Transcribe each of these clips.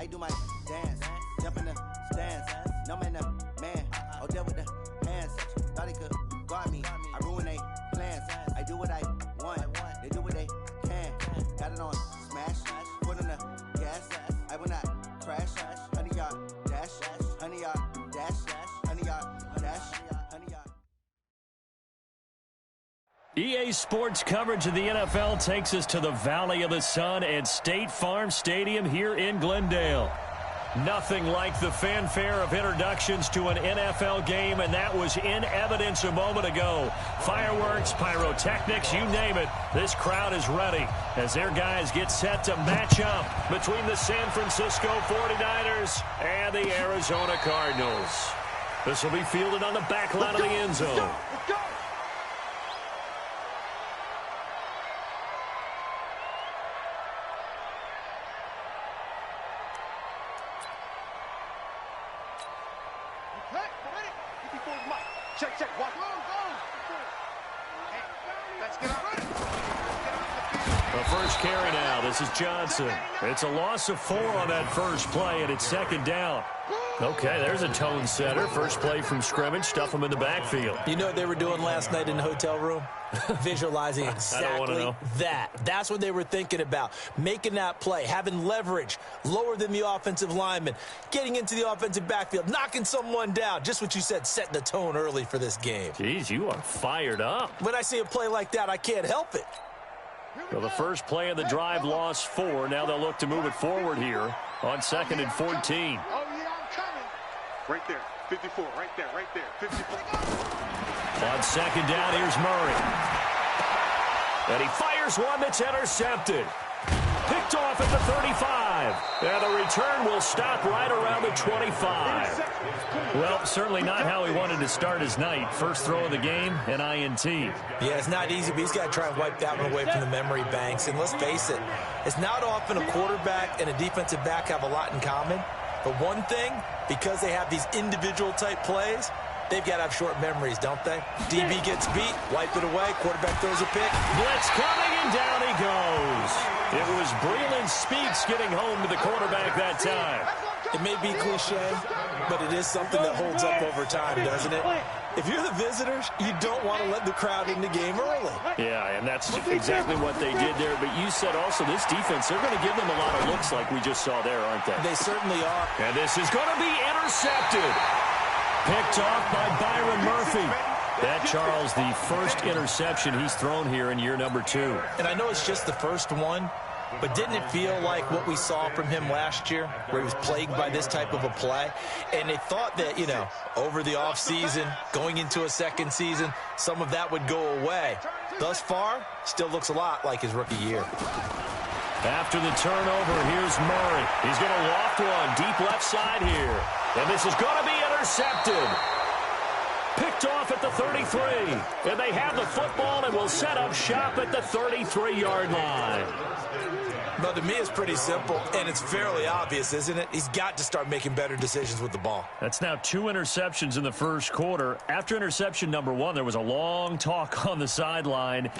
do my dance, jump in the stands, no man, man, Odell with the hands, thought he could guard me, I ruin they plans, I do what I want, they do what they can, got it on smash, put on the gas, I will not crash, 100-yard dash, 100-yard dash, 100-yard dash, 100-yard. EA Sports coverage of the NFL takes us to the Valley of the Sun at State Farm Stadium here in Glendale. Nothing like the fanfare of introductions to an NFL game, and that was in evidence a moment ago. Fireworks, pyrotechnics, you name it. This crowd is ready as their guys get set to match up between the San Francisco 49ers and the Arizona Cardinals. This will be fielded on the back line of the end zone. First carry now. This is Johnson. It's a loss of 4 on that first play, and it's second down. Okay, there's a tone setter. First play from scrimmage. Stuff them in the backfield. You know what they were doing last night in the hotel room? Visualizing exactly that. That's what they were thinking about. Making that play, having leverage, lower than the offensive lineman, getting into the offensive backfield, knocking someone down. Just what you said, setting the tone early for this game. Jeez, you are fired up. When I see a play like that, I can't help it. Well, the first play of the drive lost 4. Now they'll look to move it forward here on 2nd and 14. Oh, yeah, I'm coming. Right there, 54, right there, 54. On second down, here's Murray. And he fires one that's intercepted. Picked off at the 35. And the return will stop right around the 25. Well, certainly not how he wanted to start his night. First throw of the game, an INT. Yeah, it's not easy, but he's got to try and wipe that one away from the memory banks. And let's face it, it's not often a quarterback and a defensive back have a lot in common. But one thing, because they have these individual type plays, they've got to have short memories, don't they? DB gets beat, wipe it away, quarterback throws a pick. Blitz coming, and down he goes. It was Breland Speaks getting home to the quarterback that time. It may be cliche, but it is something that holds up over time, doesn't it? If you're the visitors, you don't want to let the crowd in the game early. Yeah, and that's exactly what they did there. But you said also this defense, they're going to give them a lot of looks like we just saw there, aren't they? They certainly are. And this is going to be intercepted. Picked off by Byron Murphy. That, Charles, the first interception he's thrown here in year number 2. And I know it's just the first one, but didn't it feel like what we saw from him last year, where he was plagued by this type of a play? And they thought that, you know, over the offseason, going into a second season, some of that would go away. Thus far, still looks a lot like his rookie year. After the turnover, here's Murray. He's going to loft one deep left side here. And this is going to be intercepted. Picked off at the 33. And they have the football and will set up shop at the 33-yard line. But to me, it's pretty simple, and it's fairly obvious, isn't it? He's got to start making better decisions with the ball. That's now 2 interceptions in the first quarter. After interception number 1, there was a long talk on the sideline.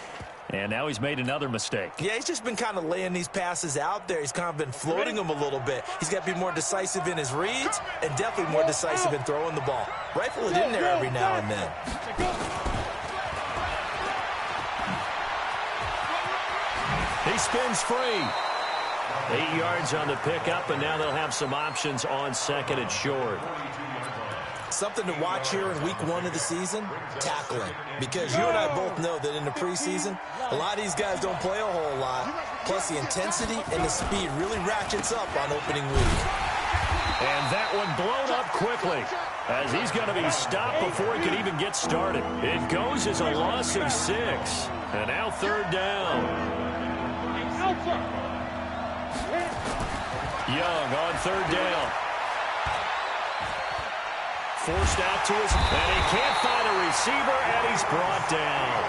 And now he's made another mistake. Yeah, he's just been kind of laying these passes out there. He's kind of been floating them a little bit. He's got to be more decisive in his reads and definitely more decisive in throwing the ball. Rifle it in there every now and then. He spins free. 8 yards on the pickup, and now they'll have some options on 2nd and short. Something to watch here in week 1 of the season, tackling. Because you and I both know that in the preseason, a lot of these guys don't play a whole lot. Plus the intensity and the speed really ratchets up on opening week. And that one blown up quickly as he's going to be stopped before he can even get started. It goes as a loss of 6. And now 3rd down. Young on 3rd down. Forced out to his, and he can't find a receiver, and he's brought down.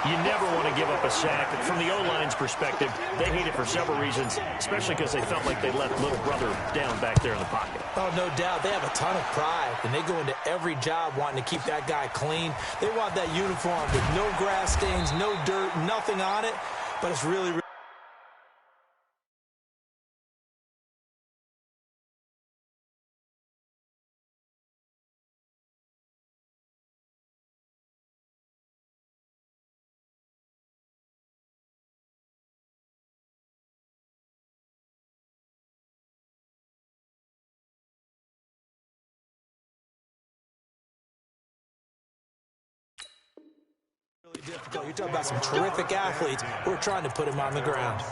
You never want to give up a sack. From the O-line's perspective, they hate it for several reasons, especially because they felt like they left little brother down back there in the pocket. Oh, no doubt. They have a ton of pride, and they go into every job wanting to keep that guy clean. They want that uniform with no grass stains, no dirt, nothing on it, but it's really difficult. You're talking about some terrific athletes who are trying to put him on the ground.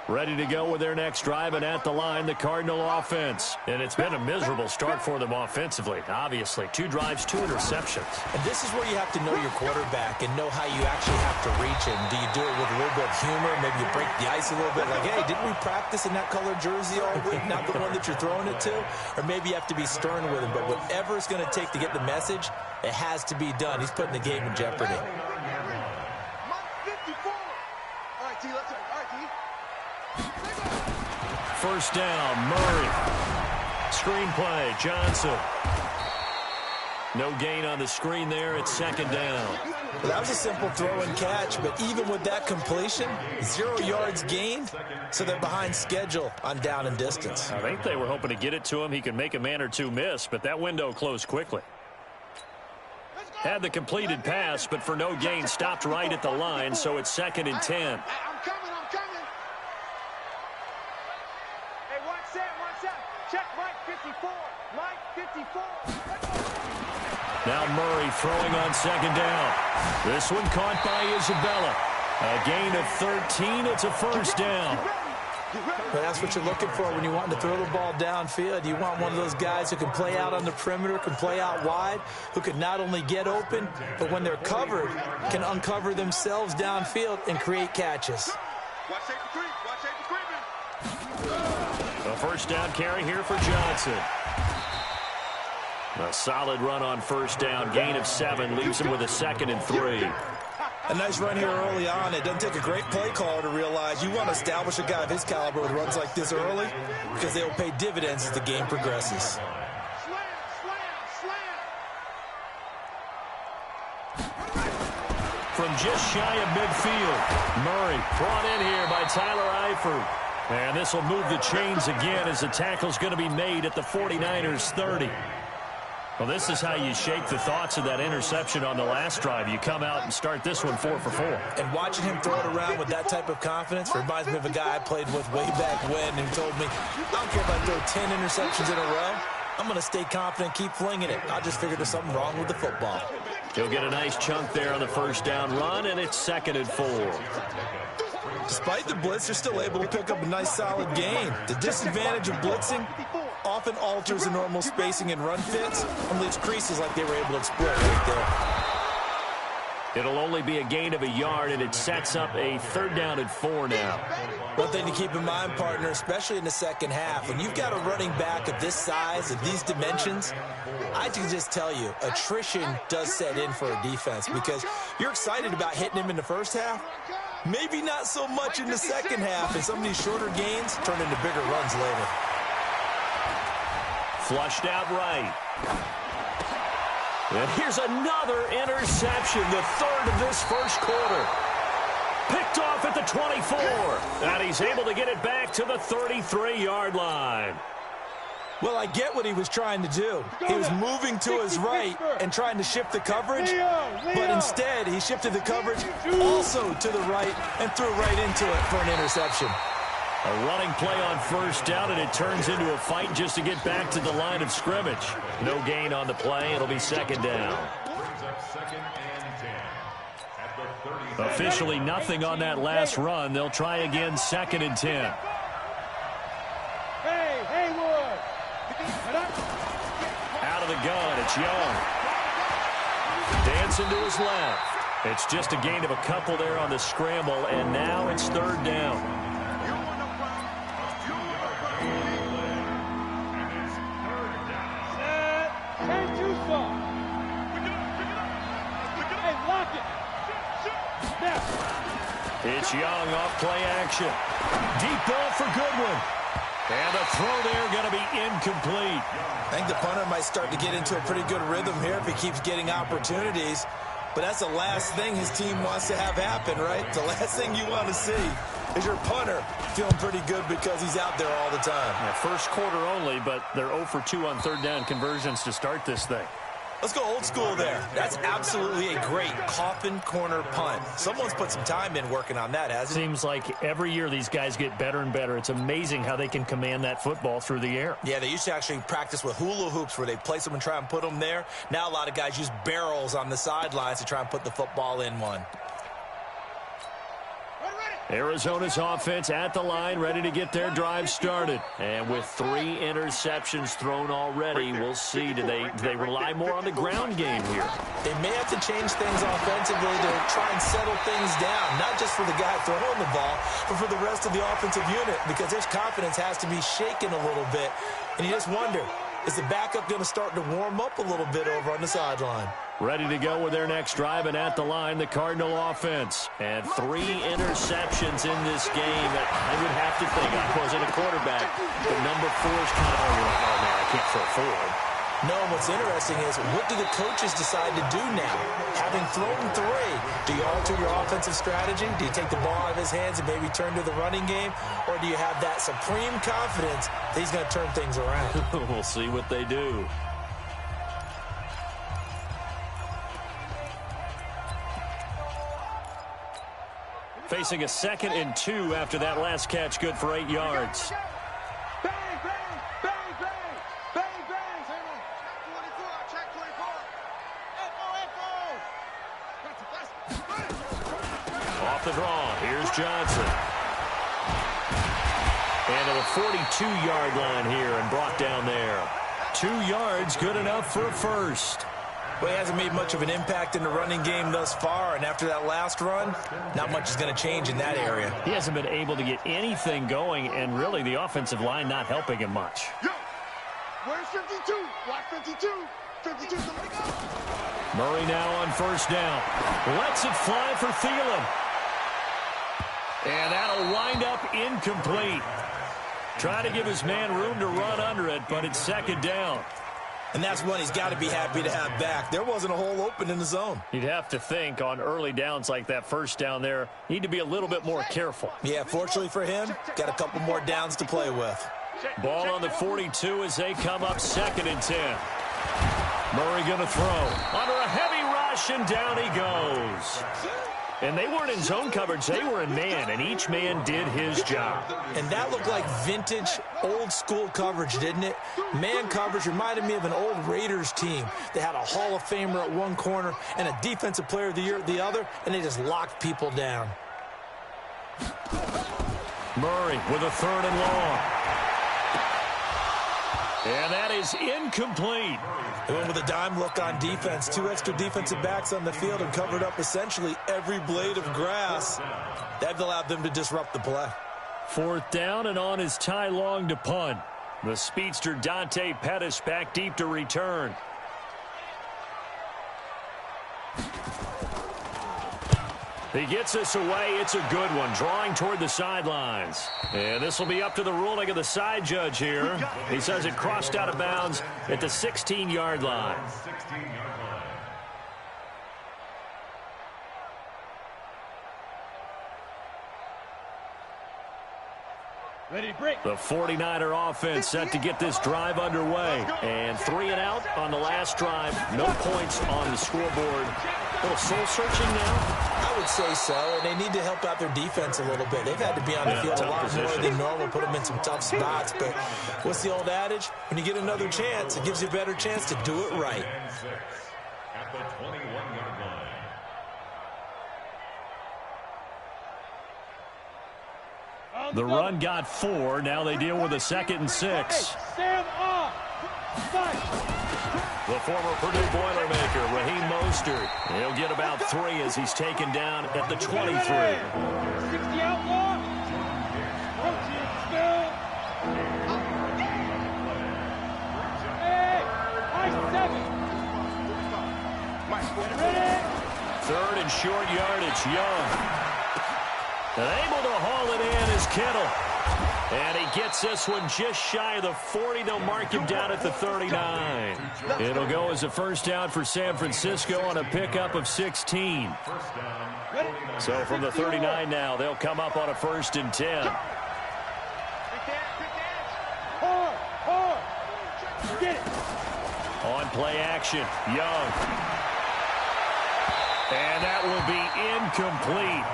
Ready to go with their next drive, and at the line, the Cardinal offense. And it's been a miserable start for them offensively, obviously. 2 drives, 2 interceptions. And this is where you have to know your quarterback and know how you actually have to reach him. Do you do it with a little bit of humor? Maybe you break the ice a little bit, like, hey, didn't we practice in that colored jersey all week, not the one that you're throwing it to? Or maybe you have to be stern with him. But whatever it's going to take to get the message, it has to be done. He's putting the game in jeopardy. First down, Murray. Screenplay, Johnson. No gain on the screen there. It's second down. Well, that was a simple throw and catch, but even with that completion, 0 yards gained, so they're behind schedule on down and distance. I think they were hoping to get it to him. He could make a man or two miss, but that window closed quickly. Had the completed pass, but for no gain, stopped right at the line, so it's second and 10. Now Murray throwing on second down. This one caught by Isabella. A gain of 13. It's a first down. Well, that's what you're looking for when you want to throw the ball downfield. You want one of those guys who can play out on the perimeter, can play out wide, who can not only get open, but when they're covered, can uncover themselves downfield and create catches. A first down carry here for Johnson. A solid run on first down. Gain of 7 leaves him with a second and 3. A nice run here early on. It doesn't take a great play caller to realize you want to establish a guy of his caliber with runs like this early because they will pay dividends as the game progresses. From just shy of midfield, Murray brought in here by Tyler Eifert. And this will move the chains again as the tackle's going to be made at the 49ers 30. Well, this is how you shake the thoughts of that interception on the last drive. You come out and start this one 4 for 4. And watching him throw it around with that type of confidence reminds me of a guy I played with way back when and told me, I don't care if I throw 10 interceptions in a row. I'm going to stay confident, keep flinging it. I just figured there's something wrong with the football. He'll get a nice chunk there on the first down run, and it's second and 4. Despite the blitz, they're still able to pick up a nice solid gain. The disadvantage of blitzing often alters the normal spacing and run fits and leaves creases like they were able to exploit right there. It'll only be a gain of a yard, and it sets up a third down and 4 now. One thing to keep in mind, partner, especially in the second half, when you've got a running back of this size, of these dimensions, I can just tell you, attrition does set in for a defense because you're excited about hitting him in the first half. Maybe not so much in the second half, and some of these shorter gains turn into bigger runs later. Flushed out right. And here's another interception, the third of this first quarter. Picked off at the 24. And he's able to get it back to the 33-yard line. Well, I get what he was trying to do. He was moving to his right and trying to shift the coverage, but instead he shifted the coverage also to the right and threw right into it for an interception. A running play on first down, and it turns into a fight just to get back to the line of scrimmage. No gain on the play. It'll be second down. Officially nothing on that last run. They'll try again, second and 10. Out of the gun, it's Young. Dancing to his left. It's just a gain of a couple there on the scramble, and now it's third down. It's Young off play action. Deep ball for Goodwin. And the throw there going to be incomplete. I think the punter might start to get into a pretty good rhythm here if he keeps getting opportunities. But that's the last thing his team wants to have happen, right? The last thing you want to see is your punter feeling pretty good because he's out there all the time. Yeah, first quarter only, but they're 0 for 2 on third down conversions to start this thing. Let's go old school there. That's absolutely a great coffin corner punt. Someone's put some time in working on that, hasn't it? Seems like every year these guys get better and better. It's amazing how they can command that football through the air. Yeah, they used to actually practice with hula hoops where they place them and try and put them there. Now a lot of guys use barrels on the sidelines to try and put the football in one. Arizona's offense at the line, ready to get their drive started. And with 3 interceptions thrown already, we'll see. Do they rely more on the ground game here? They may have to change things offensively to try and settle things down, not just for the guy throwing the ball, but for the rest of the offensive unit, because their confidence has to be shaken a little bit. And you just wonder, is the backup going to start to warm up a little bit over on the sideline? Ready to go with their next drive, and at the line, the Cardinal offense. And 3 interceptions in this game. I would have to think, I wasn't a quarterback, but number 4 is kind of, oh man, I can't throw 4. No, what's interesting is, what do the coaches decide to do now? Having thrown 3, do you alter your offensive strategy? Do you take the ball out of his hands and maybe turn to the running game? Or do you have that supreme confidence that he's going to turn things around? We'll see what they do. Facing a 2nd and 2 after that last catch, good for 8 yards. Bang, bang, bang, bang, bang, bang. Check 24, Off the draw, here's Johnson. And to the 42-yard line here and brought down there. 2 yards, good enough for a first. Well, he hasn't made much of an impact in the running game thus far, and after that last run, not much is going to change in that area. He hasn't been able to get anything going, and really the offensive line not helping him much. Yo, where's 52? Watch 52. 52, somebody go. Murray now on first down. Lets it fly for Thielen. And that'll wind up incomplete. Try to give his man room to run under it, but it's 2nd down. And that's one he's got to be happy to have back. There wasn't a hole open in the zone. You'd have to think on early downs like that first down there, need to be a little bit more careful. Yeah, fortunately for him, got a couple more downs to play with. Ball on the 42 as they come up 2nd and 10. Murray going to throw. Under a heavy rush, and down he goes. And they weren't in zone coverage. They were in man, and each man did his job. And that looked like vintage, old-school coverage, didn't it? Man coverage reminded me of an old Raiders team. They had a Hall of Famer at one corner and a Defensive Player of the Year at the other, and they just locked people down. Murray with a 3rd and long. And that is incomplete. They went with a dime look on defense. 2 extra defensive backs on the field and covered up essentially every blade of grass. That allowed them to disrupt the play. 4th down, and on is Ty Long to punt. The speedster Dante Pettis back deep to return. He gets this away. It's a good one, drawing toward the sidelines. And this will be up to the ruling of the side judge here. He says it crossed out of bounds at the 16-yard line. Ready to break. The 49er offense set to get this drive underway. And 3 and out on the last drive. No points on the scoreboard. A little soul-searching now? I would say so, and they need to help out their defense a little bit. They've had to be on the field a lot more than normal, put them in some tough spots. But what's the old adage? When you get another chance, it gives you a better chance to do it right. At the 21-yard line. The run got 4. Now they deal with a 2nd and 6. Stand up. The former Purdue Boilermaker, Raheem Mostert. He'll get about 3 as he's taken down at the 23. 60 outlaw. Rotate still. Hey, high 7. Ready? 3rd and short yardage, Young. And able to haul it in is Kittle. And he gets this one just shy of the 40. They'll mark him down at the 39. It'll go as a first down for San Francisco on a pickup of 16. So from the 39 now, they'll come up on a 1st and 10. Hard. Get it. On play action, Young. And that will be incomplete.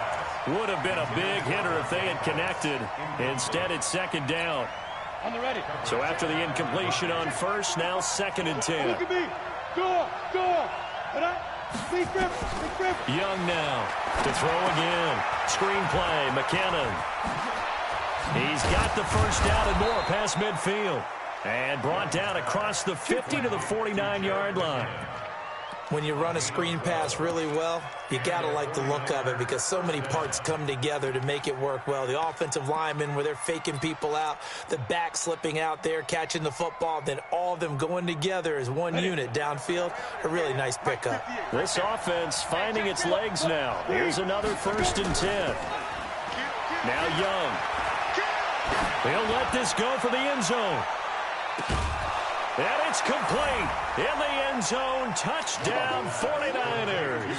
Would have been a big hitter if they had connected. Instead, it's second down. On the ready. So after the incompletion on first, now 2nd and 10. Look at me. Go. Young now to throw again. Screen play, McKinnon. He's got the first down and more past midfield. And brought down across the 50 to the 49-yard line. When you run a screen pass really well, you got to like the look of it because so many parts come together to make it work well. The offensive linemen, where they're faking people out, the back slipping out there, catching the football, then all of them going together as one unit downfield. A really nice pickup. This offense finding its legs now. Here's another 1st and 10. Now Young. He'll let this go for the end zone. And it's complete. In the end zone, touchdown 49ers.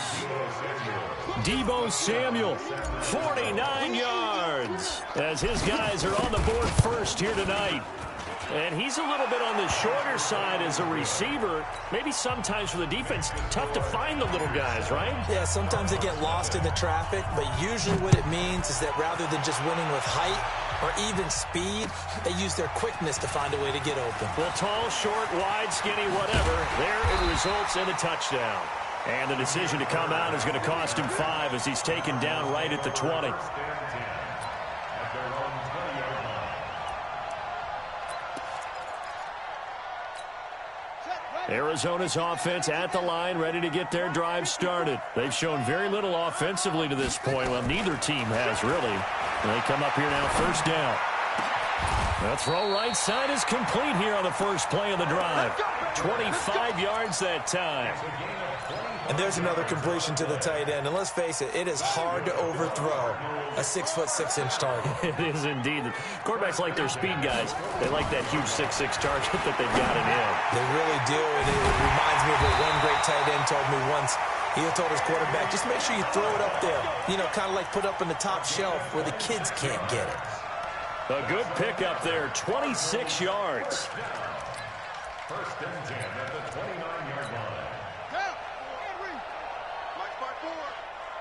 Deebo Samuel, 49 yards. As his guys are on the board first here tonight. And he's a little bit on the shorter side as a receiver. Maybe sometimes for the defense, tough to find the little guys, right? Yeah, sometimes they get lost in the traffic, but usually what it means is that rather than just winning with height or even speed, they use their quickness to find a way to get open. Well, tall, short, wide, skinny, whatever, there it results in a touchdown. And the decision to come out is going to cost him 5 as he's taken down right at the 20. Arizona's offense at the line, ready to get their drive started. They've shown very little offensively to this point. Well, neither team has, really. And they come up here now, first down. The throw right side is complete here on the first play of the drive. 25 yards that time. And there's another completion to the tight end. And let's face it, it is hard to overthrow a 6'6" target. It is indeed. Quarterbacks like their speed guys. They like that huge 6'6" target that they've got it in. They really do. And it reminds me of what one great tight end told me once. He told his quarterback, just make sure you throw it up there. You know, kind of like put up on the top shelf where the kids can't get it. A good pickup there, 26 yards. 1st and 10 at the 29-yard line.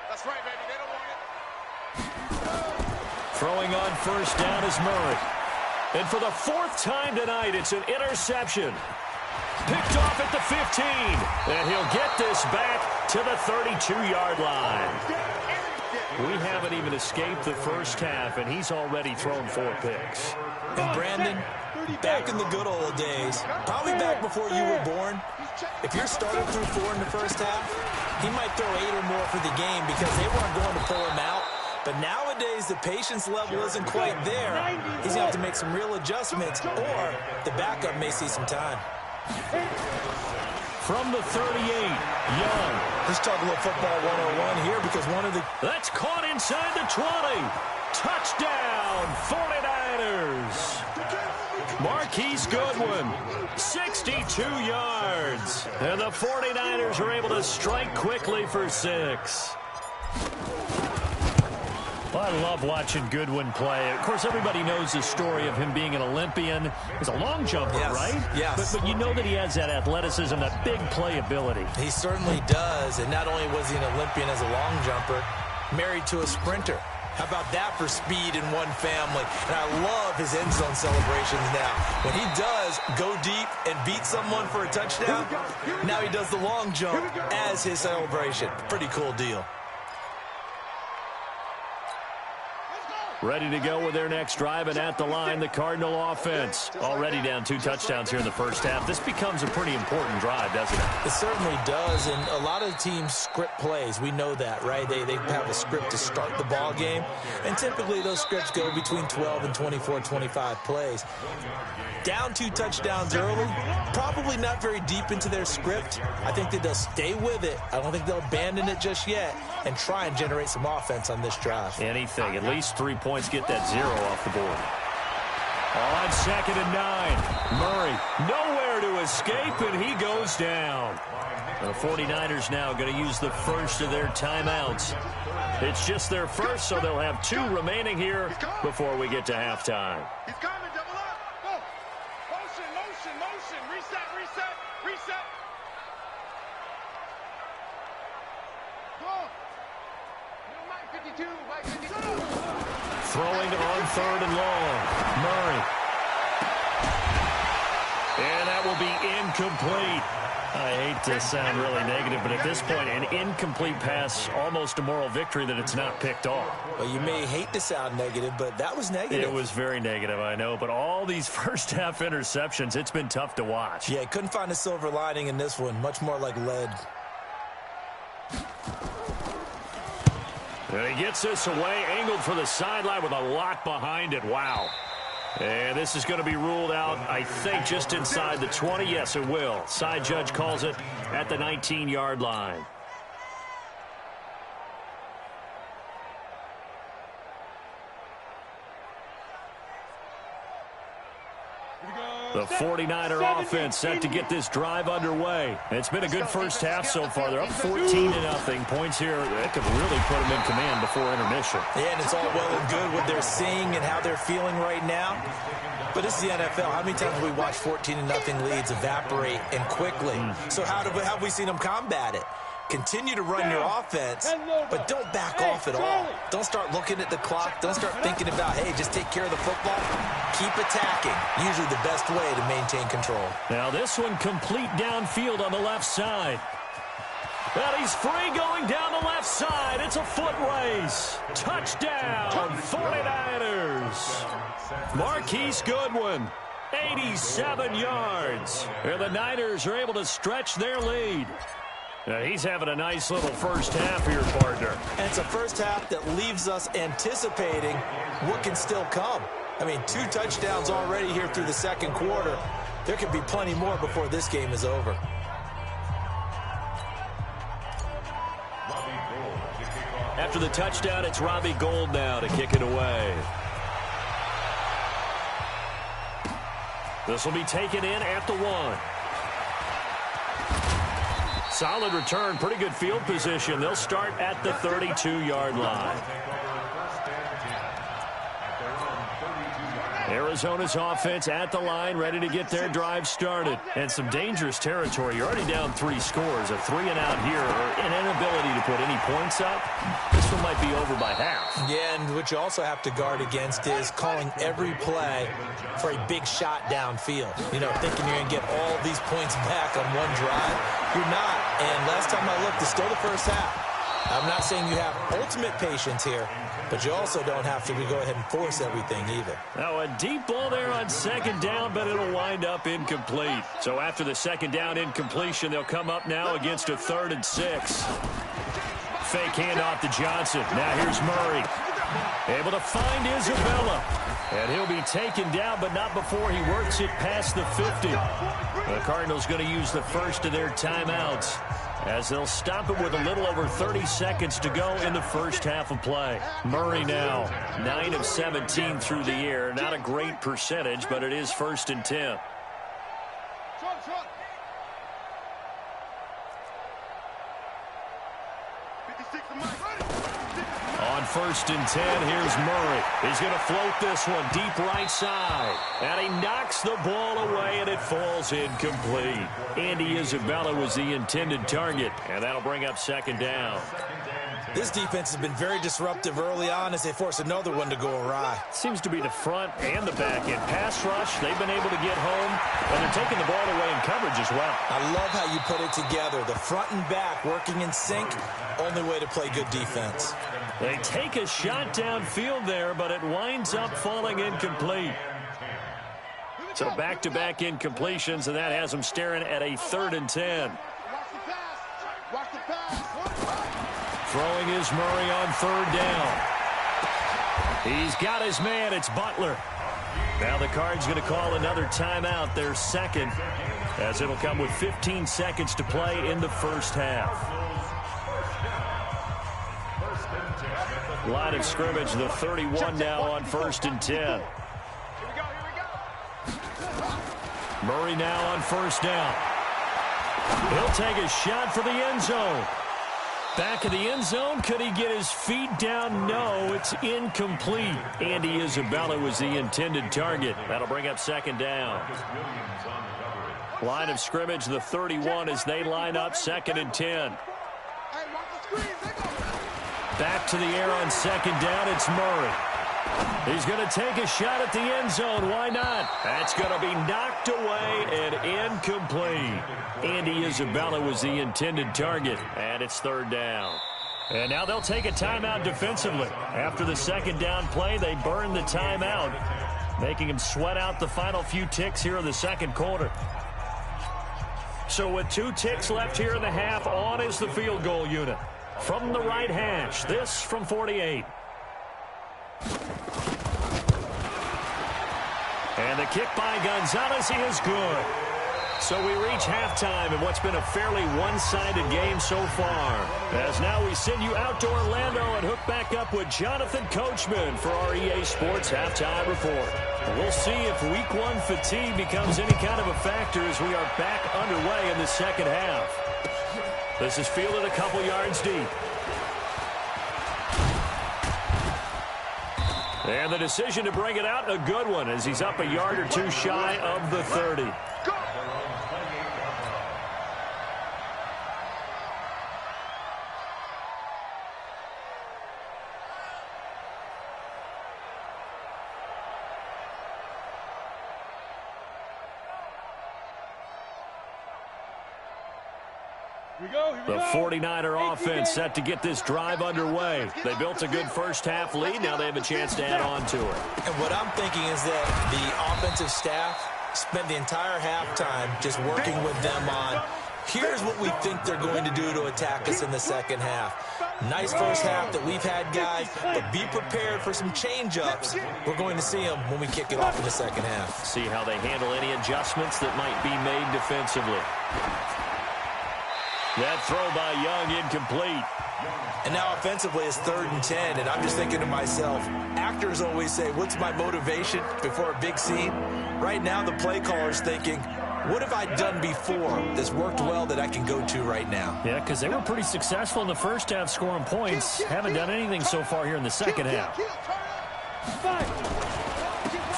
That's right, baby. They don't want it. Throwing on first down is Murray. And for the 4th time tonight, it's an interception. Picked off at the 15. And he'll get this back to the 32-yard line. We haven't even escaped the first half, and he's already thrown 4 picks. And Brandon, back in the good old days, probably back before you were born, if you're starting through 4 in the first half, he might throw 8 or more for the game because they weren't going to pull him out. But nowadays, the patience level isn't quite there. He's going to have to make some real adjustments, or the backup may see some time. From the 38, Young. Let's talk a little football 101 here because one of the... That's caught inside the 20. Touchdown, 49ers. Marquise Goodwin, 62 yards. And the 49ers are able to strike quickly for 6. Well, I love watching Goodwin play. Of course, everybody knows the story of him being an Olympian. He's a long jumper, yes, right? Yes. But you know that he has that athleticism, that big playability. He certainly does. And not only was he an Olympian as a long jumper, married to a sprinter. How about that for speed in one family? And I love his end zone celebrations now. When he does go deep and beat someone for a touchdown, now he does the long jump as his celebration. Pretty cool deal. Ready to go with their next drive, and at the line, the Cardinal offense. Already down 2 touchdowns here in the first half. This becomes a pretty important drive, doesn't it? It certainly does, and a lot of teams script plays. We know that, right? They have a script to start the ball game, and typically those scripts go between 12 and 24, 25 plays. Down 2 touchdowns early, probably not very deep into their script. I think that they'll stay with it. I don't think they'll abandon it just yet and try and generate some offense on this drive. Anything, at least 3 points, get that 0 off the board. On 2nd and 9, Murray nowhere to escape, and he goes down. The 49ers now going to use the first of their timeouts. It's just their first, so they'll have 2 remaining here before we get to halftime. He's coming, double up. Go. Motion, motion, motion. Reset, reset, reset. Throwing on 3rd and long. Murray. And that will be incomplete. I hate to sound really negative, but at this point, an incomplete pass, almost a moral victory that it's not picked off. Well, you may hate to sound negative, but that was negative. It was very negative, I know. But all these first-half interceptions, it's been tough to watch. Yeah, couldn't find a silver lining in this one. Much more like lead. And he gets this away, angled for the sideline with a lot behind it. Wow. And this is going to be ruled out, I think, just inside the 20. Yes, it will. Side judge calls it at the 19-yard line. The 49er offense set to get this drive underway. It's been a good first half so far. They're up 14-0. Points here that could really put them in command before intermission. Yeah, and it's all well and good what they're seeing and how they're feeling right now. But this is the NFL. How many times have we watched 14-0 leads evaporate and quickly? So how have we seen them combat it? Continue to run your offense, but don't back off at all. Don't start looking at the clock. Don't start thinking about, hey, just take care of the football. Keep attacking. Usually the best way to maintain control. Now this one complete downfield on the left side. And he's free going down the left side. It's a foot race. Touchdown, 49ers. Marquise Goodwin, 87 yards. And the Niners are able to stretch their lead. Now he's having a nice little first half here, partner. And it's a first half that leaves us anticipating what can still come. I mean, 2 touchdowns already here through the second quarter. There could be plenty more before this game is over. After the touchdown, it's Robbie Gould now to kick it away. This will be taken in at the 1. Solid return, pretty good field position. They'll start at the 32-yard line. Arizona's offense at the line, ready to get their drive started. And some dangerous territory. You're already down 3 scores. A 3-and-out here, or an inability to put any points up. This one might be over by half. Yeah, and what you also have to guard against is calling every play for a big shot downfield. You know, thinking you're going to get all these points back on one drive. You're not. And last time I looked, it's still the first half. I'm not saying you have ultimate patience here, but you also don't have to go ahead and force everything either. Now a deep ball there on second down, but it'll wind up incomplete. So after the second down incompletion, they'll come up now against a 3rd and 6. Fake handoff to Johnson. Now here's Murray. Able to find Isabella. And he'll be taken down, but not before he works it past the 50. The Cardinals going to use the first of their timeouts, as they'll stop it with a little over 30 seconds to go in the first half of play. Murray now, 9 of 17 through the air. Not a great percentage, but it is 1st and 10. On 1st and 10, here's Murray. He's going to float this one deep right side. And he knocks the ball away, and it falls incomplete. Andy Isabella was the intended target, and that'll bring up 2nd down. This defense has been very disruptive early on as they force another one to go awry. Seems to be the front and the back end. Pass rush, they've been able to get home, and they're taking the ball away in coverage as well. I love how you put it together. The front and back working in sync, only way to play good defense. They take a shot downfield there, but it winds up falling incomplete. So back-to-back incompletions, and that has them staring at a 3rd and 10. Throwing is Murray on 3rd down. He's got his man. It's Butler. Now the Cards going to call another timeout, their 2nd, as it'll come with 15 seconds to play in the first half. Line of scrimmage, the 31 now on 1st and 10. Murray now on 1st down. He'll take a shot for the end zone. Back of the end zone. Could he get his feet down? No, it's incomplete. Andy Isabella was the intended target. That'll bring up 2nd down. Line of scrimmage, the 31 as they line up 2nd and 10. back to the air on second down. It's Murray. He's going to take a shot at the end zone. Why not? That's going to be knocked away and incomplete. Andy Isabella was the intended target, and it's third down. And now they'll take a timeout defensively. After the second down play, they burn the timeout, making him sweat out the final few ticks here in the second quarter. So with 2 ticks left here in the half, on is the field goal unit. From the right hash, this from 48. And the kick by Gonzalez is good. So we reach halftime in what's been a fairly one-sided game so far. As now we send you out to Orlando and hook back up with Jonathan Coachman for our EA Sports Halftime Report. We'll see if Week 1 fatigue becomes any kind of a factor as we are back underway in the second half. This is fielded a couple yards deep. And the decision to bring it out, a good one, as he's up a yard or two shy of the 30. The 49er offense set to get this drive underway. They built a good first half lead. Now they have a chance to add on to it. And what I'm thinking is that the offensive staff spent the entire halftime just working with them on, here's what we think they're going to do to attack us in the second half. Nice first half that we've had, guys, but be prepared for some change-ups. We're going to see them when we kick it off in the second half. See how they handle any adjustments that might be made defensively. That throw by Young incomplete. And now offensively it's 3rd and 10, and I'm just thinking to myself, actors always say, what's my motivation before a big scene? Right now the play caller's thinking, what have I done before that's worked well that I can go to right now? Yeah, because they were pretty successful in the first half scoring points. Haven't done anything so far here in the second half.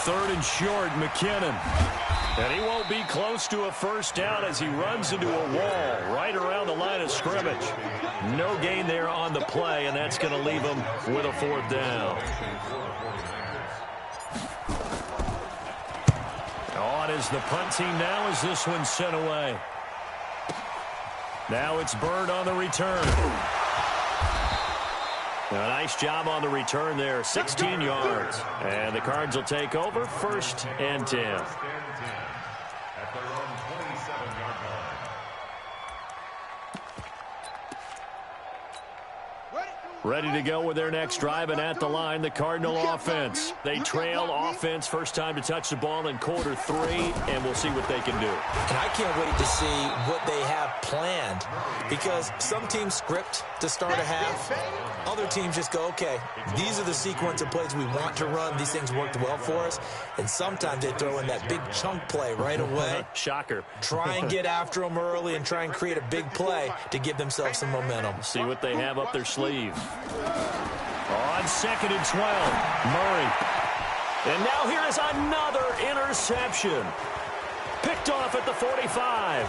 3rd and short, McKinnon. And he won't be close to a first down as he runs into a wall right around the line of scrimmage. No gain there on the play, and that's going to leave him with a 4th down. On is the punt team now as this one's sent away. Now it's Bird on the return. A nice job on the return there, 16 yards. And the Cards will take over, 1st and 10. At their own 27-yard line. Ready to go with their next drive, and at the line, the Cardinal offense. They trail offense, first time to touch the ball in quarter 3, and we'll see what they can do. And I can't wait to see what they have planned, because some teams script to start a half. Other teams just go, okay, these are the sequence of plays we want to run. These things worked well for us. And sometimes they throw in that big chunk play right away. Shocker. Try and get after them early and try and create a big play to give themselves some momentum. See what they have up their sleeve. On 2nd and 12, Murray. And now here is another interception. Picked off at the 45.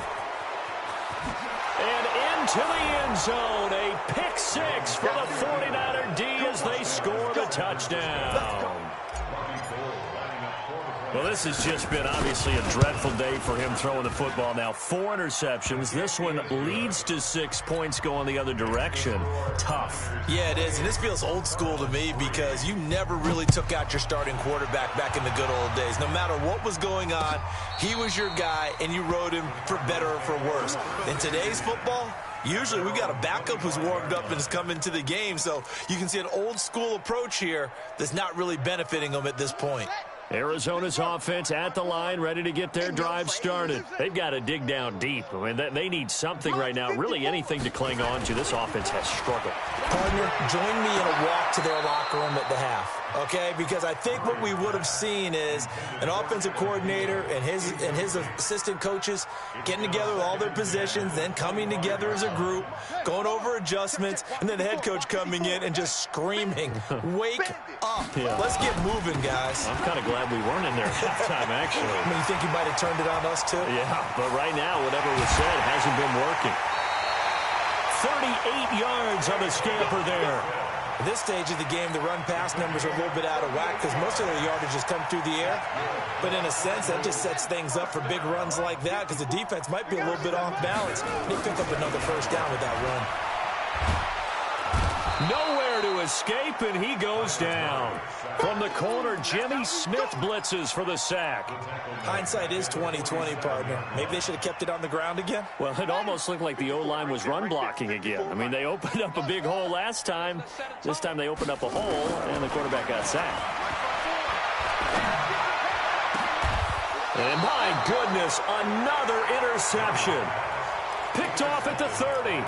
And into the end zone, a pick 6 for the 49er D as they score the touchdown. Well, this has just been obviously a dreadful day for him throwing the football. Now 4 interceptions. This one leads to 6 points going the other direction. Tough. Yeah, it is. And this feels old school to me because you never really took out your starting quarterback back in the good old days. No matter what was going on, he was your guy, and you rode him for better or for worse. In today's football, usually we've got a backup who's warmed up and has come into the game. So you can see an old school approach here that's not really benefiting them at this point. Arizona's offense at the line, ready to get their drive started. They've got to dig down deep. I mean, they need something right now, really anything to cling on to. This offense has struggled. Partner, join me in a walk to their locker room at the half, okay? Because I think what we would have seen is an offensive coordinator and his assistant coaches getting together with all their positions, then coming together as a group, going over adjustments, and then the head coach coming in and just screaming, wake up. Yeah. Let's get moving, guys. I'm kind of glad we weren't in there at halftime, actually. I mean, you think you might have turned it on us, too? Yeah, but right now, whatever was said hasn't been working. 38 yards on the scamper there. At this stage of the game, the run-pass numbers are a little bit out of whack because most of their yardage has come through the air. But in a sense, that just sets things up for big runs like that because the defense might be a little bit off balance. They pick up another first down with that run. Nowhere to escape, and he goes down. From the corner, Jimmy Smith blitzes for the sack. Hindsight is 20/20, partner. Maybe they should have kept it on the ground again. Well, it almost looked like the O-line was run blocking again. I mean, they opened up a big hole last time. This time they opened up a hole, and the quarterback got sacked. And my goodness, another interception. Picked off at the 30.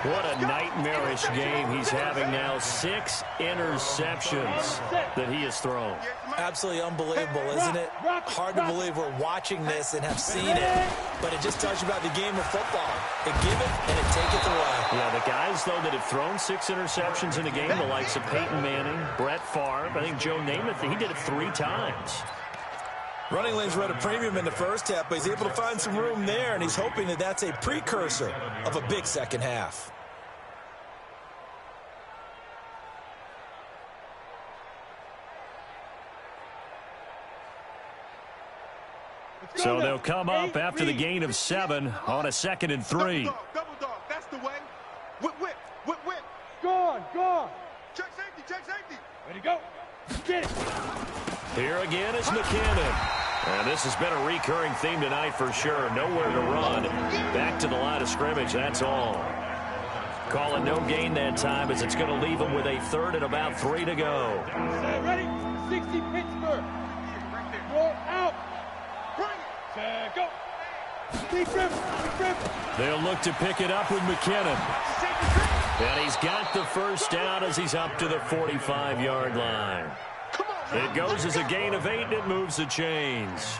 What a nightmarish game he's having now. 6 interceptions that he has thrown. Absolutely unbelievable, isn't it? Hard to believe we're watching this and have seen it, but it just tells you about the game of football. It give it and it take it away. Yeah, the guys, though, that have thrown 6 interceptions in a game, the likes of Peyton Manning, Brett Favre, I think Joe Namath, he did it 3 times. Running lanes were at a premium in the first half, but he's able to find some room there, and he's hoping that that's a precursor of a big second half. So they'll come up after the gain of 7 on a 2nd and 3. Double dog, that's the way. Whip. Go on. Check safety. Ready, go. Get it. Here again is McKinnon. And this has been a recurring theme tonight for sure. Nowhere to run. Back to the line of scrimmage, that's all. Calling no gain that time as it's going to leave them with a 3rd and about 3 to go. Ready? 60 Pittsburgh. Roll out. Go. Deep rip. They'll look to pick it up with McKinnon. And he's got the first down as he's up to the 45-yard line. It goes as a gain of 8, and it moves the chains.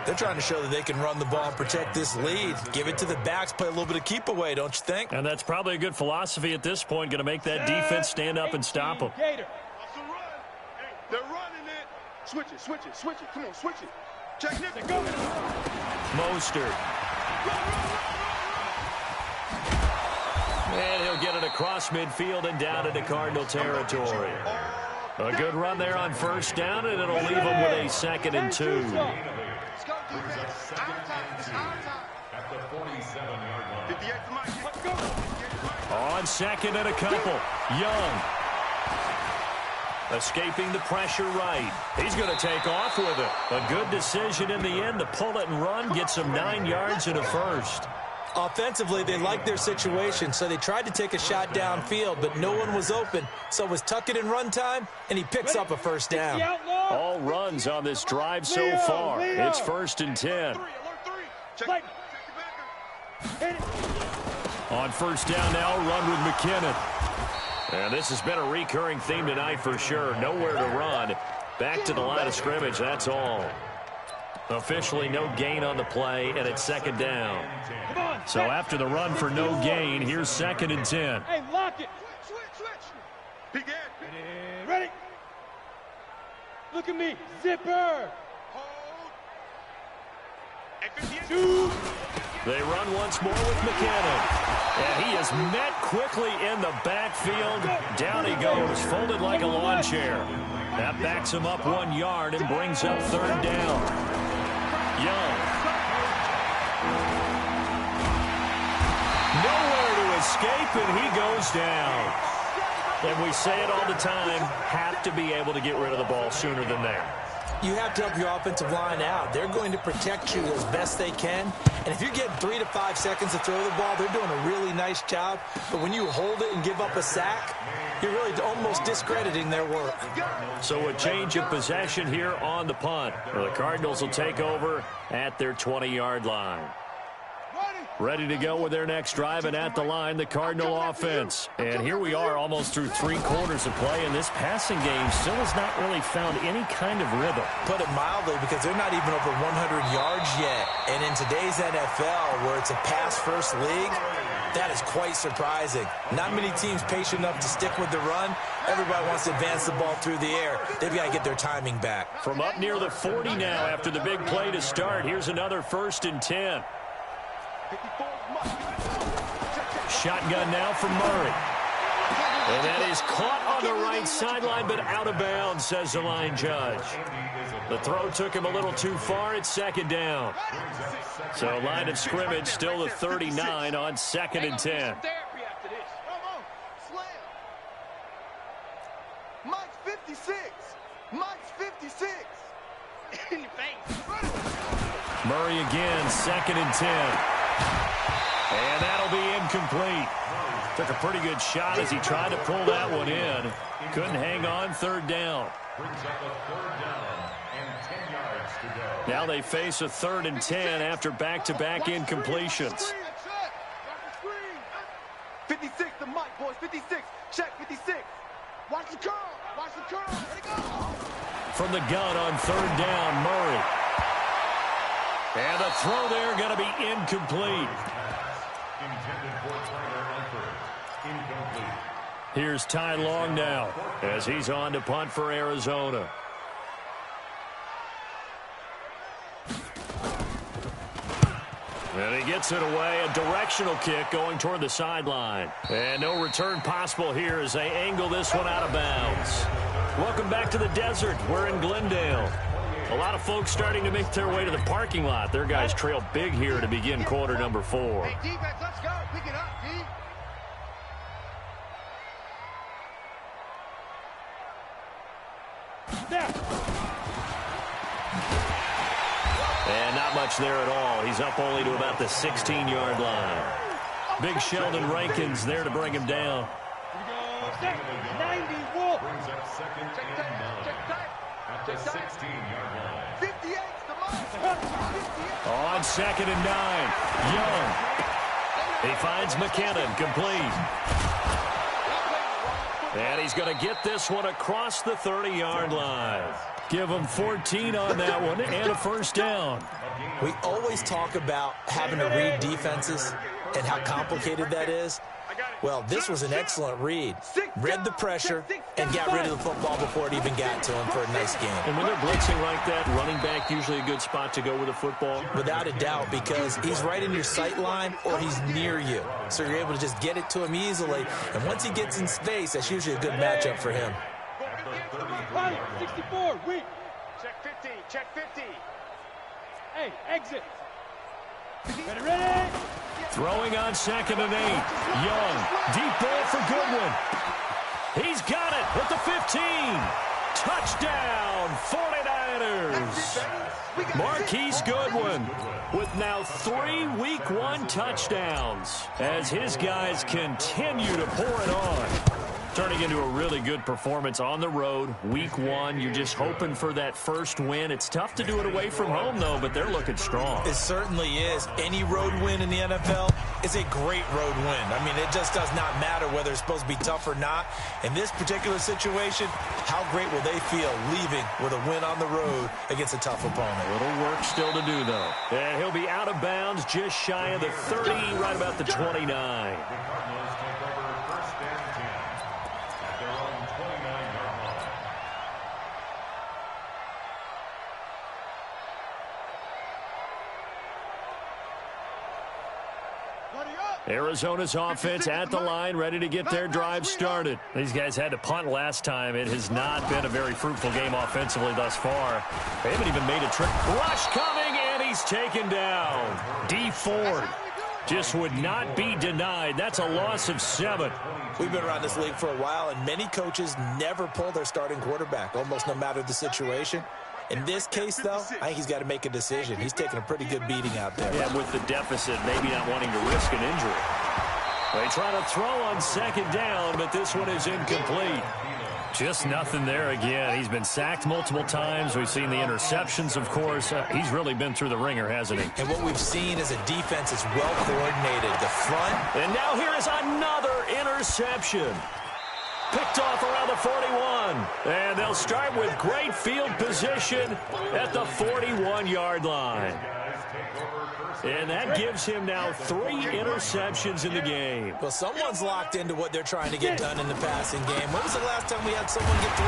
They're trying to show that they can run the ball and protect this lead. Give it to the backs, play a little bit of keep away, don't you think? And that's probably a good philosophy at this point, going to make that defense stand up and stop them. They're running it. Switch it. Come on, switch it. Check this. Go. Mostert. And he'll get it across midfield and down into Cardinal territory. A good run there on first down, and it'll leave them with a 2nd and 2. At the 47-yard line. On 2nd and a couple. Young. Escaping the pressure right. He's going to take off with it. A good decision in the end to pull it and run, get some 9 yards and a first. Offensively, they liked their situation, so they tried to take a shot downfield, but no one was open. So it was tuck it and run time, and he picks up a first down. All runs on this drive so far. It's 1st and 10. On first down now, run with McKinnon. And this has been a recurring theme tonight for sure. Nowhere to run. Back to the line of scrimmage, that's all. Officially no gain on the play, and it's 2nd down. So after the run for no gain, here's 2nd and 10. Hey, lock it. Switch. Ready? Look at me. Zipper. Hold. They run once more with McKinnon. And he is met quickly in the backfield. Down he goes, folded like a lawn chair. That backs him up 1 yard and brings up 3rd down. Young. Nowhere to escape, and he goes down. And we say it all the time, have to be able to get rid of the ball sooner than that. You have to help your offensive line out. They're going to protect you as best they can. And if you're getting 3 to 5 seconds to throw the ball, they're doing a really nice job. But when you hold it and give up a sack, you're really almost discrediting their work. So a change of possession here on the punt. The Cardinals will take over at their 20-yard line. Ready to go with their next drive, and at the line, the Cardinal offense. And here we are almost through 3 quarters of play, and this passing game still has not really found any kind of rhythm. Put it mildly, because they're not even over 100 yards yet. And in today's NFL, where it's a pass-first league, that is quite surprising. Not many teams patient enough to stick with the run. Everybody wants to advance the ball through the air. They've got to get their timing back. From up near the 40 now after the big play to start, here's another 1st and 10. Shotgun now from Murray. And that is caught on the right sideline, but out of bounds, says the line judge. The throw took him a little too far. It's second down. So line of scrimmage still the 39 on 2nd and 10. Mike's 56. Mike's 56. In your face. Murray again, 2nd and 10. And that'll be incomplete. Took a pretty good shot as he tried to pull that one in. Couldn't hang on, 3rd down. Now they face a 3rd and 10 after back-to-back incompletions. 56 to Mike, boys. 56. Check 56. Watch the curl. Watch the curl. Let it go. From the gun on 3rd down, Murray. And the throw there going to be incomplete. Here's Ty Long now as he's on to punt for Arizona. And he gets it away, a directional kick going toward the sideline. And no return possible here as they angle this one out of bounds. Welcome back to the desert. We're in Glendale. A lot of folks starting to make their way to the parking lot. Their guys trail big here to begin quarter number 4. Hey, defense, let's go. Pick it up, D. And not much there at all. He's up only to about the 16-yard line. Big Sheldon Rankins there to bring him down. 90, Wolf. Brings up 2nd and 9 at the 16-yard line. 58 to Mike. On 2nd and 9, Young. He finds McKinnon, complete. And he's going to get this one across the 30-yard line. Give him 14 on that one and a 1st down. We always talk about having to read defenses and how complicated that is. Well, this was an excellent read. Read the pressure and got rid of the football before it even got to him for a nice game. And when they're blitzing like that, running back usually a good spot to go with the football. Without a doubt, because he's right in your sight line or he's near you. So you're able to just get it to him easily. And once he gets in space, that's usually a good matchup for him. 64, weak. Check 50. Check 50. Hey, exit. Ready? Throwing on 2nd and 8. Young, deep ball for Goodwin. He's got it at the 15. Touchdown, 49ers. Marquise Goodwin with now 3 Week 1 touchdowns as his guys continue to pour it on. Turning into a really good performance on the road. Week 1, you're just hoping for that first win. It's tough to do it away from home, though, but they're looking strong. It certainly is. Any road win in the NFL is a great road win. I mean, it just does not matter whether it's supposed to be tough or not. In this particular situation, how great will they feel leaving with a win on the road against a tough opponent? A little work still to do, though. And he'll be out of bounds just shy of the 30, right about the 29. Arizona's offense at the line, ready to get their drive started. These guys had to punt last time. It has not been a very fruitful game offensively thus far. They haven't even made a trip. Rush coming, and he's taken down. D Ford just would not be denied. That's a loss of 7. We've been around this league for a while, and many coaches never pull their starting quarterback, almost no matter the situation. In this case, though, I think he's got to make a decision. He's taking a pretty good beating out there. Yeah, with the deficit, maybe not wanting to risk an injury. They try to throw on 2nd down, but this one is incomplete. Just nothing there again. He's been sacked multiple times. We've seen the interceptions, of course. He's really been through the ringer, hasn't he? And what we've seen is a defense is well coordinated. The front. And now here is another interception. Picked off around the 41. And they'll start with great field position at the 41-yard line. And that gives him now 3 interceptions in the game. Well, someone's locked into what they're trying to get done in the passing game. When was the last time we had someone get 3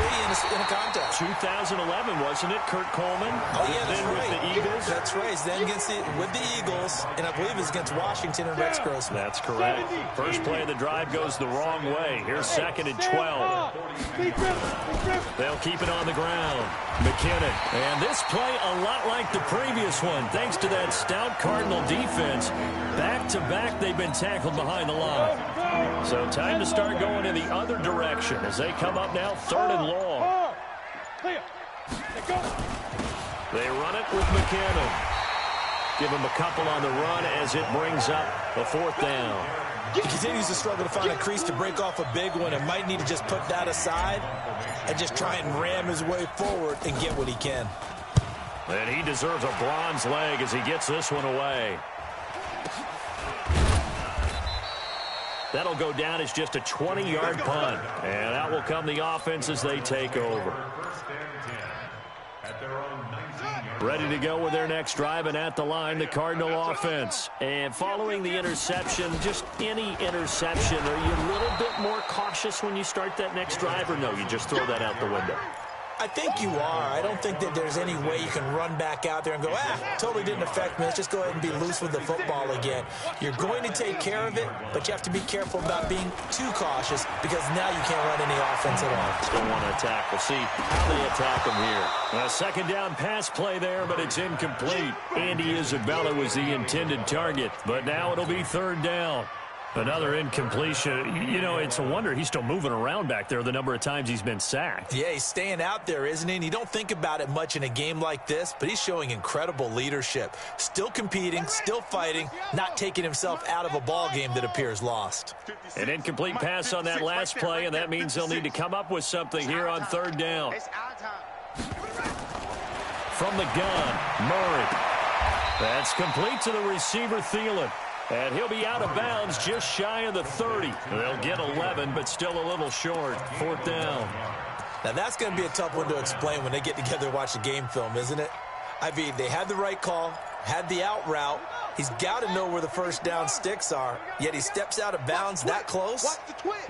in a contest? 2011, wasn't it? Kurt Coleman? Oh, yeah, that's then right. With the Eagles? That's right. Then with the Eagles, and I believe it's against Washington and Rex Grossman. That's correct. First play of the drive goes the wrong way. Here's 2nd and 12. They'll keep it on the ground. McKinnon. And this play a lot like the previous one, thanks to that stout Cardinal defense. Back-to-back, they've been tackled behind the line. So time to start going in the other direction as they come up now 3rd and long. They run it with McKinnon. Give him a couple on the run as it brings up a 4th down. He continues to struggle to find a crease to break off a big one and might need to just put that aside and just try and ram his way forward and get what he can. And he deserves a bronze leg as he gets this one away. That'll go down as just a 20-yard punt. And out will come the offense as they take over. Ready to go with their next drive, and at the line, the Cardinal offense. And following the interception, just any interception, are you a little bit more cautious when you start that next drive, or no, you just throw that out the window? I think you are. I don't think that there's any way you can run back out there and go, totally didn't affect me. Let's just go ahead and be loose with the football again. You're going to take care of it, but you have to be careful about being too cautious because now you can't run any offense at all. Still want to attack. We'll see how they attack them here. A 2nd down pass play there, but it's incomplete. Andy Isabella was the intended target, but now it'll be 3rd down. Another incompletion. You know, it's a wonder he's still moving around back there the number of times he's been sacked. Yeah, he's staying out there, isn't he? And you don't think about it much in a game like this, but he's showing incredible leadership. Still competing, still fighting, not taking himself out of a ball game that appears lost. An incomplete pass on that last play, and that means they'll need to come up with something here on 3rd down. From the gun, Murray. That's complete to the receiver, Thielen. And he'll be out of bounds just shy of the 30. They'll get 11, but still a little short. 4th down. Now, that's going to be a tough one to explain when they get together and watch the game film, isn't it? I mean, they had the right call, had the out route. He's got to know where the first down sticks are, yet he steps out of bounds that close.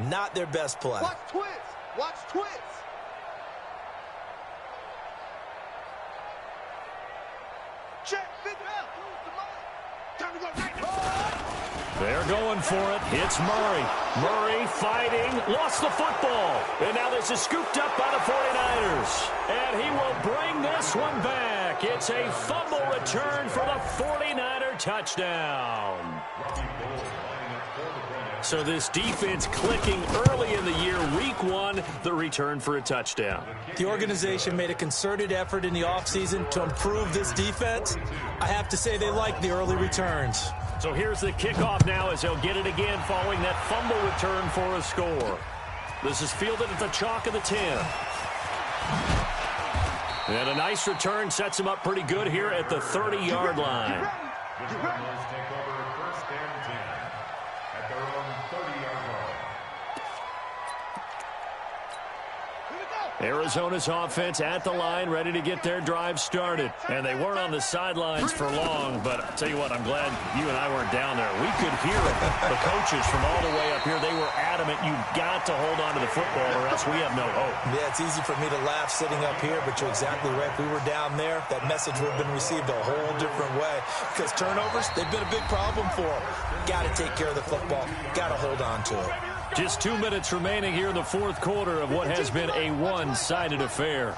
Not their best play. Watch twins. Watch twins. Check. Time to go right. They're going for it. It's Murray. Murray fighting. Lost the football. And now this is scooped up by the 49ers. And he will bring this one back. It's a fumble return for the 49er touchdown. So this defense clicking early in the year. Week 1, the return for a touchdown. The organization made a concerted effort in the offseason to improve this defense. I have to say they like the early returns. So here's the kickoff now as they'll get it again following that fumble return for a score. This is fielded at the chalk of the 10. And a nice return sets him up pretty good here at the 30-yard line. Arizona's offense at the line, ready to get their drive started. And they weren't on the sidelines for long, but I'll tell you what, I'm glad you and I weren't down there. We could hear it. The coaches from all the way up here, they were adamant, you've got to hold on to the football or else we have no hope. Yeah, it's easy for me to laugh sitting up here, but you're exactly right. If we were down there, that message would have been received a whole different way. Because turnovers, they've been a big problem for them. Got to take care of the football. Got to hold on to it. Just 2 minutes remaining here in the 4th quarter of what has been a one-sided affair.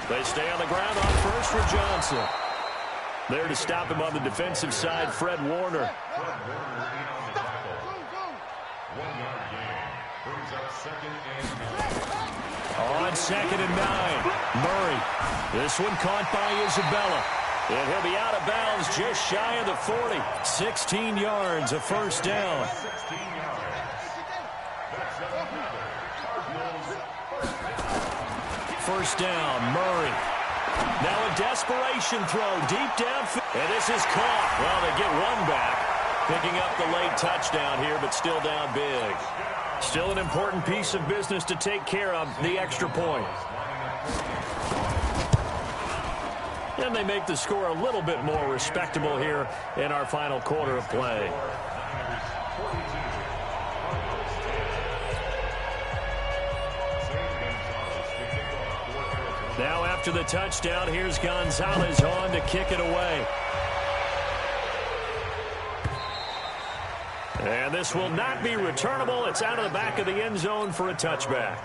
They stay on the ground on first for Johnson. There to stop him on the defensive side, Fred Warner. On 2nd and 9, Murray. This one caught by Isabella. And he'll be out of bounds just shy of the 40. 16 yards, a first down. First down, Murray. Now a desperation throw deep down. And this is caught. Well, they get one back. Picking up the late touchdown here, but still down big. Still an important piece of business to take care of, the extra point. And they make the score a little bit more respectable here in our final quarter of play. Now after the touchdown, here's Gonzalez on to kick it away. And this will not be returnable. It's out of the back of the end zone for a touchback.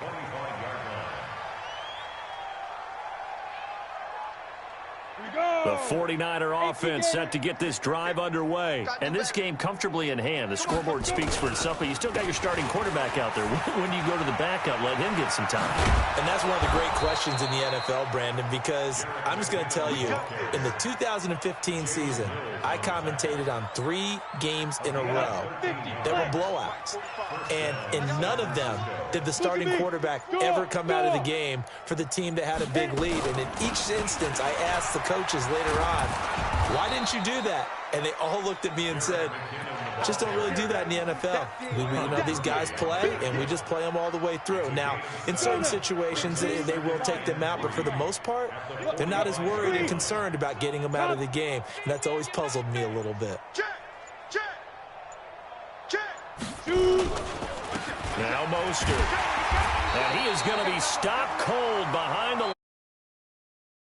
The 49er offense set to get this drive underway. And this game comfortably in hand. The scoreboard speaks for itself, but you still got your starting quarterback out there. When do you go to the backup, let him get some time? And that's one of the great questions in the NFL, Brandon, because I'm just going to tell you, in the 2015 season, I commentated on 3 games in a row that were blowouts. And in none of them did the starting quarterback ever come out of the game for the team that had a big lead. And in each instance, I asked the coaches later on, why didn't you do that? And they all looked at me and said, just don't really do that in the NFL. You know, these guys play, and we just play them all the way through. Now, in certain situations, they will take them out, but for the most part, they're not as worried and concerned about getting them out of the game. And that's always puzzled me a little bit. Now Mostert. And he is going to be stopped cold behind the